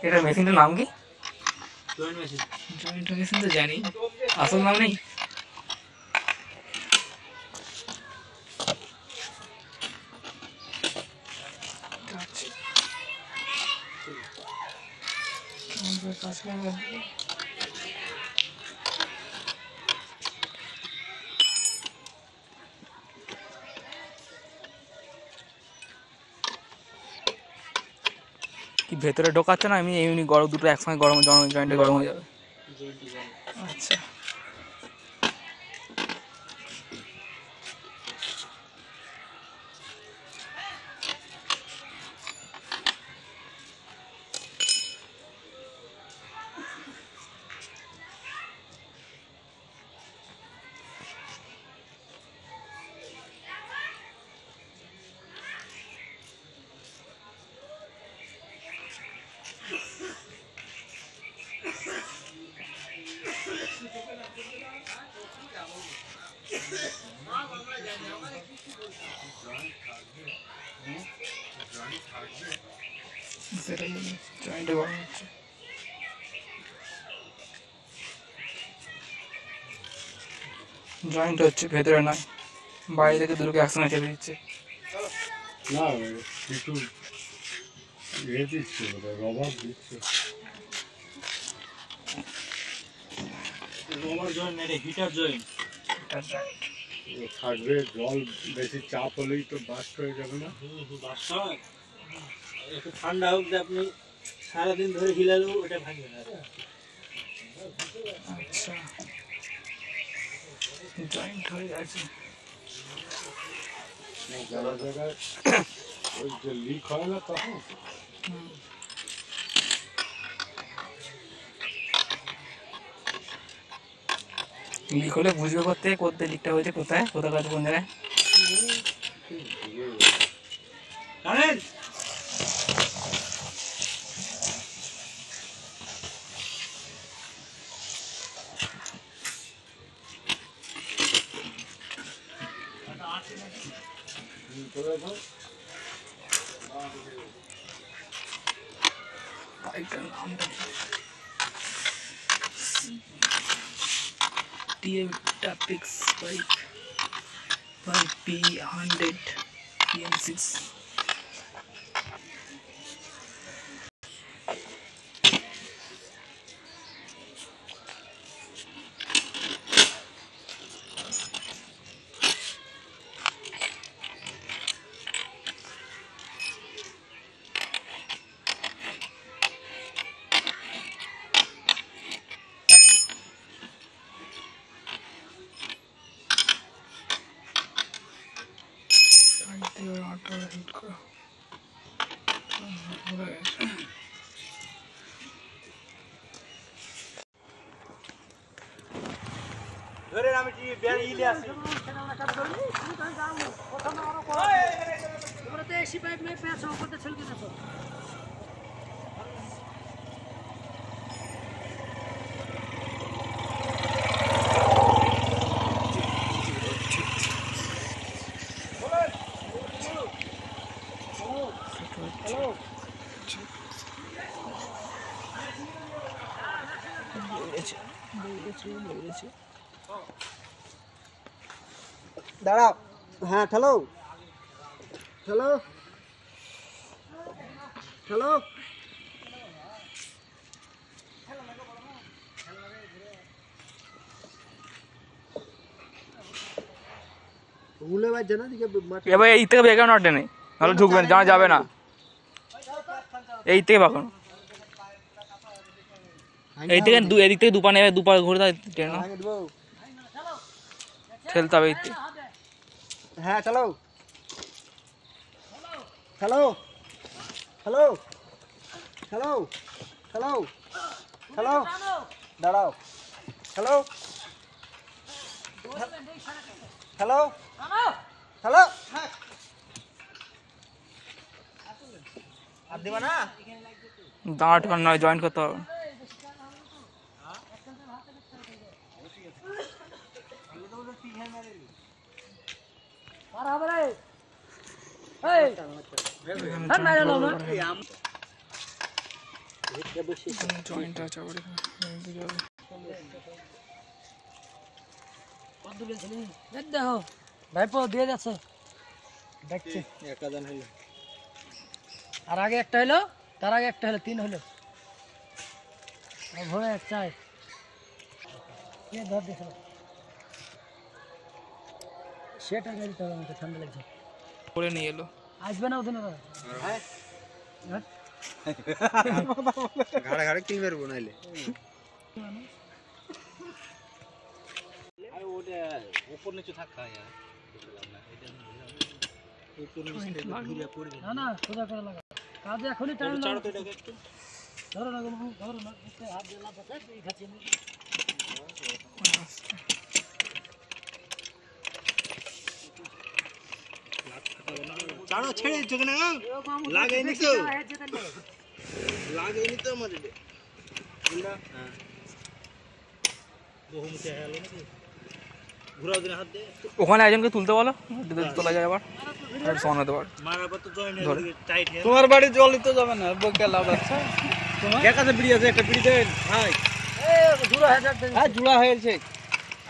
এটা মেশিনটার নাম কি? জয়েন্ট মেশিন তো জানি, আসল নাম নেই। কি ভেতরে ঢোকাচ্ছে না, আমি এমনি গরম দুটো একসঙ্গে গরম জয়েন্টে গরম হয়ে যাবে। আচ্ছা, জয়েন্টে গরম হচ্ছে। জয়েন্ট হচ্ছে, ভেতরে নয়, বাইরে থেকে দুটোকে একসঙ্গে চেপে দিচ্ছে। না কিছু দিচ্ছে, রবার দিচ্ছে। রবার জয়েন্ট না, এটা হিটার জয়েন্ট। থাকবে, জল বেশি চাপ হলেই তো বাস্ট হয়ে যাবে না? বাস্ট হয়, একটু ঠান্ডা হোক, যে আপনি সারাদিন ধরে হিলালেও ওটা ভাঙবে না। আচ্ছা, জয়েন্ট হয়ে গেছে। জায়গায় জায়গায় ওই যে লিক হয় না তখন। লিক হলে বুঝবে করতে করতে লিকটা হয়েছে কোথায়, কোথায় কাছে কোন জায়গায়। পাইপটার নামটা টিএমটাপিক্স পাইপ, পাইপ P100 PM6। ধরেন আমি ইলে আসি। দাঁড়াও, হ্যাঁ হ্যালো হ্যালো হ্যালো, ভুলে বাজছে না দিকে এবার এই থেকে বেকার নট নেই, নাহলে ঢুকবেন, জানা যাবে না। এই থেকে বাঁকানো, এই থেকে এদিক থেকে দুপা নেবে, দুপা ঘুরে ট্রেন ঠেলতে হবে। হ্যাঁ চলো hello hello hello hello hello, দাঁড়াও হ্যালো হ্যালো হ্যালো, আর দিবা না, দাঁড়া ঠোকান নয়, জয়েন্ট করতে হবে। জয়েন্ট আছে আবার দেখো ভাইপো দিয়ে যাচ্ছে দেখছি একাদান হলো আর আগে একটা হলো তার আগে একটা হলো 3 হলো আর ভরে চাই ধর দেখো সেটা গাড়ি তো আমাকে ঠান্ডা লাগছে করে নিয়ে এলো আসবে না ওদিন হ্যাঁ ঘাড়ে ঘাড়ে কিলবের বানাইলে আরে ওটা উপর নিচে থাকা यार বুঝলাম না এটা উপর নিচে ঘুরে পড়বে না না সোজা করে লাগা কাজে এখনই টাইম চাড়ো তো এটাকে একটু ধরো না গো ধরো না হাত দিয়ে লাফা চাই এই খাচ্ছি চাড়ো ছেড়ে চোখে না লাগেনি তো লাগেনি তো আমাদের বুঝলা হ্যাঁ বহুমুখে হলো নাকি ঘুরাও দিন হাত দিয়ে ওখানে একজনকে তুলতে বলো তোলা যায় আবার আর শোনাতে পার মারার পর তো জয়েন্ট হয়ে গেছে টাইট হয়ে তোমার বাড়ি জলই তো যাবে না বকে লাভ আছে এর কাছে বিড়ি আছে একটা বিড়ি দেন ভাই এই দূর হয়ে যাচ্ছে হ্যাঁ জুড়া হয়েছে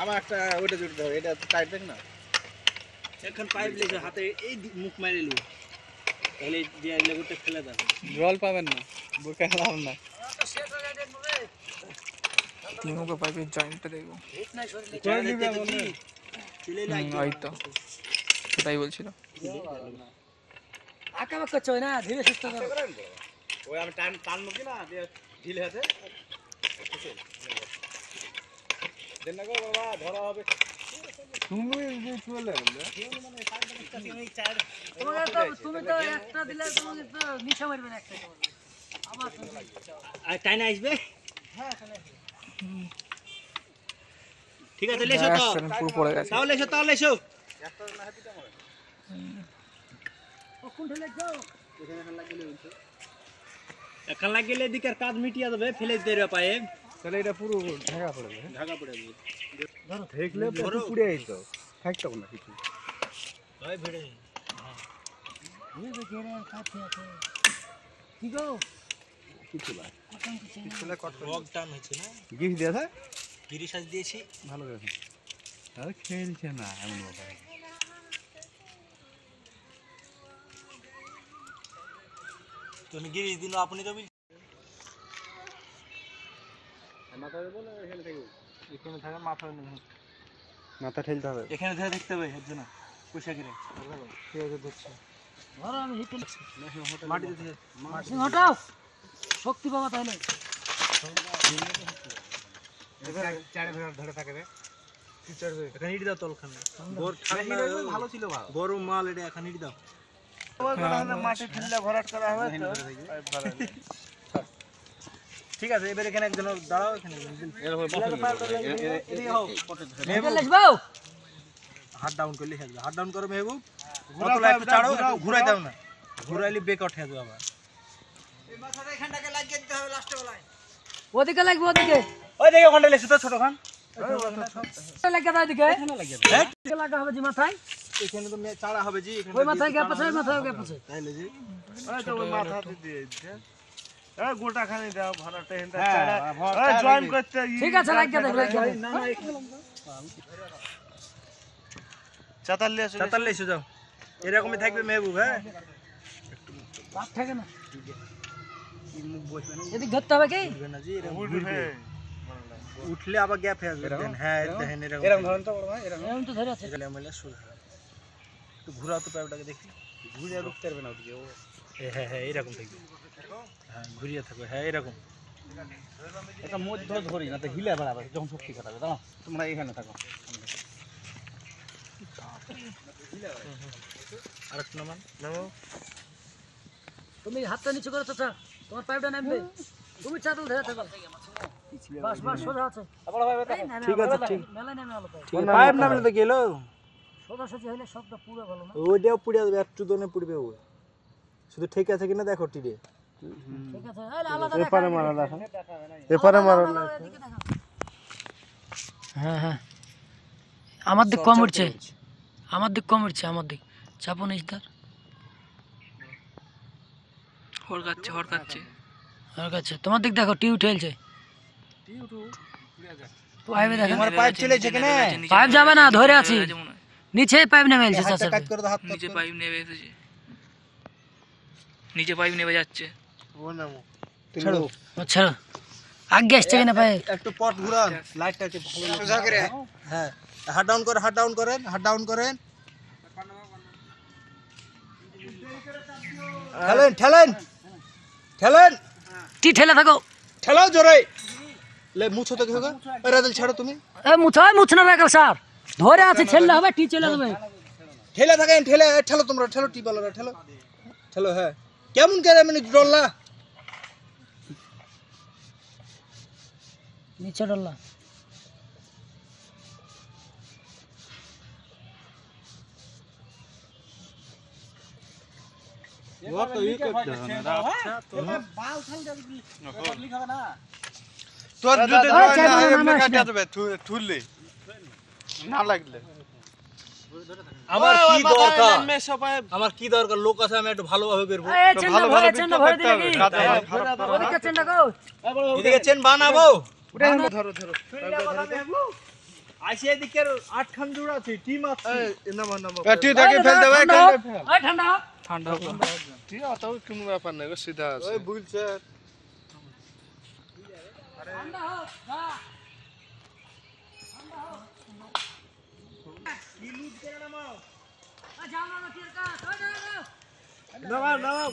আমার একটা ওইটা জুড়তে হবে এটা টাইট দেখ না এখন পাইপ লেগে হাতে এই মুখ মারি লু তাহলে যে লেগুতে ফেলে দাও জল পাবেন না বকে লাভ না তিনকে পাইপের জয়েন্টটা দেখবো করে দিবে বলে চলে এই তো সেটাই বলছিল আঁকা বাঁকা চয় না ধীরে সুস্থ করো ওই আমি টাইম টানবো কি না দিয়ে ঢিলে আছে দেন না গো বাবা ধরা হবে তুমি যে চলে বলে তুমি তো একটা দিলে তুমি তো নিচে মারবে না একটা আবার আর টাইনা আসবে হ্যাঁ ঠিক আছে লেসো তো পুরো পড়ে গেছে তাহলে এসো কোন ঠেলে যাও এখন লাগিলে এদিকে কাজ মিটিয়ে দেবে ফেলে দেবে পায়ে তাহলে এটা পুরো ঢাকা পড়ে যাবে ঢাকা পড়ে যাবে দেখলে পুরো পুড়ে আইতো থাকতো না কিছু ভাই ভিড়ে এই বেচারা কাছে আছে কি গো কিছু না পিছলে কত রক টান হয়েছে না গিফট দিয়ে থাকে গিরিশ আজ দিয়েছি ভালো গেছে আর খেলছে না এমন ব্যাপার তুমি গিরিশ দিন আপনি তো এখানে থাকে মাথা মাথা ঠেলতে হবে এখানে ধরে দেখতে হবে এর জন্য পয়সা কিনে ঠিক আছে ধরছি ধরো আমি হিট মাটিতে দিয়ে মাটি হটাও শক্তি পাবা তাহলে চারে ধরে থাকে রে এখানে ইট দাও তলখানে বড় ঠান্ডা ভালো ছিল বড় মাল এটা এখানে ইট দাও মাটি ঠেললে ভরাট করা হবে তো ঠিক আছে এবারে এখানে একজন দাঁড়াও এখানে লেসবাও হাত ডাউন করলে হবে হাত ডাউন করো মেহবুব কতলা একটু ছাড়ো ঘুরাই দাও না ঘুরাইলে বেক আউট হয়ে যাবে আবার এই মাথাটা এখানটাকে লাগিয়ে দিতে হবে লাস্টে বেলায় ওদিকে লাগবে ওদিকে ওই দেখো ওখানটা লেসু তো ছোট খান লাগা দাও ওদিকে এখানে লাগিয়ে হ্যাঁ লাগা হবে জি মাথায় এখানে তো চাড়া হবে জি এখানে ওই মাথায় গ্যাপ আছে ওই মাথায় গ্যাপ আছে তাইলে জি ওই তো মাথাতে দিয়ে দিতে এই গোটা খানি দাও ভরাটা হেনটা হ্যাঁ, চাড়া ভরাটা এই জয়েন করতে ঠিক আছে লাগা দেখ লাগা না না চাতাল লিয়ে আসো চাতাল লেসু যাও এরকমই থাকবে মেহবুব হ্যাঁ বাপ থাকে না মুখ বসবে না এদিক ধরতে হবে কি উঠবে না জি এরকম উঠবে উঠলে আবার গ্যাপ হয়ে যাবে দেন হ্যাঁ দেখেন এরকম ধরেন তো বড় ভাই এরকম এরকম তো ধরে আছে এগুলো আমরা সোজা একটু ঘোরাও তো পাইপটাকে দেখি ঘুরে আর উঠতে পারবে না ওদিকে ও হ্যাঁ হ্যাঁ এরকম থাকবে হ্যাঁ ঘুরিয়ে থাকবে হ্যাঁ এরকম এটা মধ্য ধরি না তো হিলে বেড়াবে যখন শক্তি খাটাবে দাও তোমরা এখানে থাকো আরেকটা নামান নামো তুমি হাতটা নিচু করো চাচা তোমার পাইপটা নামবে তুমি চাদল ধরে থাকো বাস বাস সোজা আছে ঠিক আছে ঠিক মেলা নেমে আলো পাই পাইপ নামলে তো গেল সোজা সোজা হইলে সবটা পুরো ভালো না ওইটাও পুড়ে যাবে একটু দনে পুড়বে ও শুধু ঠিক আছে কিনা দেখো টিরে ঠিক আছে এই আলাদা এপারে মারা দেখো এপারে মারা হ্যাঁ হ্যাঁ আমার দিক কম উঠছে আমার দিক চাপো নিস তার হরকাচ্ছে আর কাছে তোমার দিক দেখো টিউ ঠেলছে পাইপে দেখো আমার পাইপ চলেছে কেনে পাইপ যাবে না ধরে আছি নিচে পাইপ নেমে এলছে হাতটা চাচা কাট করে দাও হাত নিচে পাইপ নেমে এসেছে নিচে পাইপ নেমে যাচ্ছে ছাড়ো আচ্ছা আগে আসছে কিনা পাইপ একটু পট ঘুরান লাইটটা একটু ভালো সোজা করে হ্যাঁ হাত ডাউন করে হাত ডাউন করেন হাত ডাউন করেন ঠেলেন ঠেলেন ঠেলেন টি ঠেলে থাকো ঠেলাও জোরে লে মুছো তো কিছু রাজল ছাড়ো তুমি এ মুছাই মুছনা রাখো স্যার ধরে আছে ঠেললে হবে টি চলে যাবে ঠেলে থাকেন ঠেলে ঠেলো তোমরা ঠেলো টিপালরা ঠেলো ঠেলো হ্যাঁ কেমন করে মানে ডরলা নিচে ডললা वो तो ये करते हैं ना তোর যদি না এমনি কাটা দেবে ঠুললে না লাগলে আমার কি দরকার আমার কি দরকার লোক আছে আমি একটু ভালোভাবে করব এ চেন্ডা ভরে চেন্ডা ভরে দিলে কি ওদিকে চেন্ডা গো এদিকে চেন বানাবো ধরো ধরো আইসি এদিকে 8 খান জোড়া আছে টিম আছে তুই তাকে ফেল দেবে ওই ঠান্ডা ঠান্ডা হোক ঠিক আছে তাও কোনো ব্যাপার নাই সিধা আছে ওই বুঝছে ঠান্ডা হোক যা কি লুট করে নামাও আ যাও না ঠিক আছে নামাও নামাও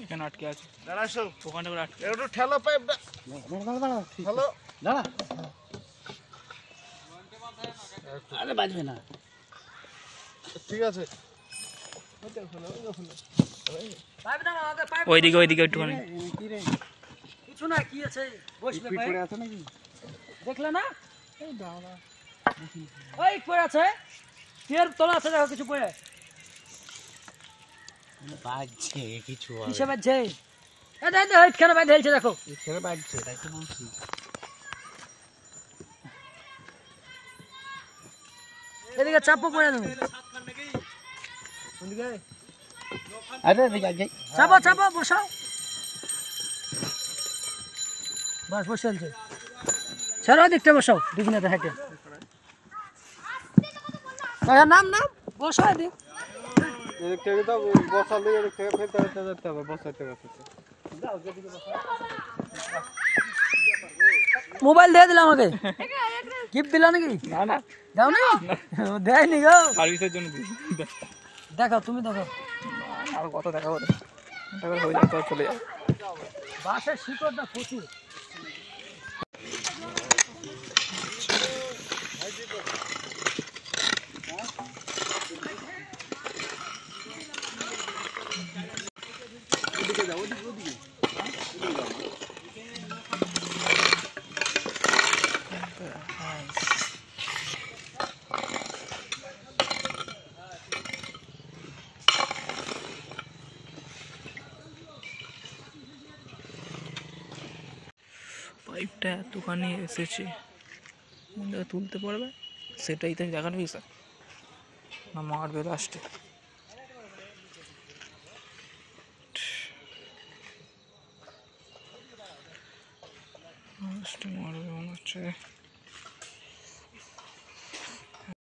এখানে আটকে আছে দাঁড়াসো ওখানে করে আটকে একটু ঠেলো পাইপটা হ্যালো দাঁড়া আরে বাজবে না ঠিক আছে পাইপ দাও আগে পাইপ ওইদিকে একটুখানি কি রে কিছু না কি আছে বসবে ভাই পড়ে আছে নাকি দেখলে না এই দাঁড়া ওই পড়ে আছে এর তলা আছে দেখো কিছু পড়ে বাজছে কিছু কিসে বাজছে এ দেখ দেখ এইখানে বাজ ঢেলছে দেখো এখানে বাজছে তাই তো বলছি এদিকে চাপো পড়ে দেবে আরে দেখে যাই চাপো চাপো বসাও বাস বসেলছে ছাড়ো দিকটা বসাও দুদিনে হেঁটে নাম নাম বসাও দিক এদিক থেকে তো বসাল দিয়ে এদিক থেকে ফেলতে যেতে হবে বসাতে বসাতে মোবাইল দিয়ে দিলাম আমাকে গিফট দিলা নাকি না না দাও না দেয়নি গো সার্ভিসের জন্য দিই দেখো তুমি দেখো আর কত দেখা করে টাকা হয়ে যায় তো চলে যায় বাসের শিকড়টা প্রচুর পাইপটা এতখানি এসেছে তুলতে পারবে সেটাই তো দেখার বিষয় না মারবে লাস্টে মারবে মনে হচ্ছে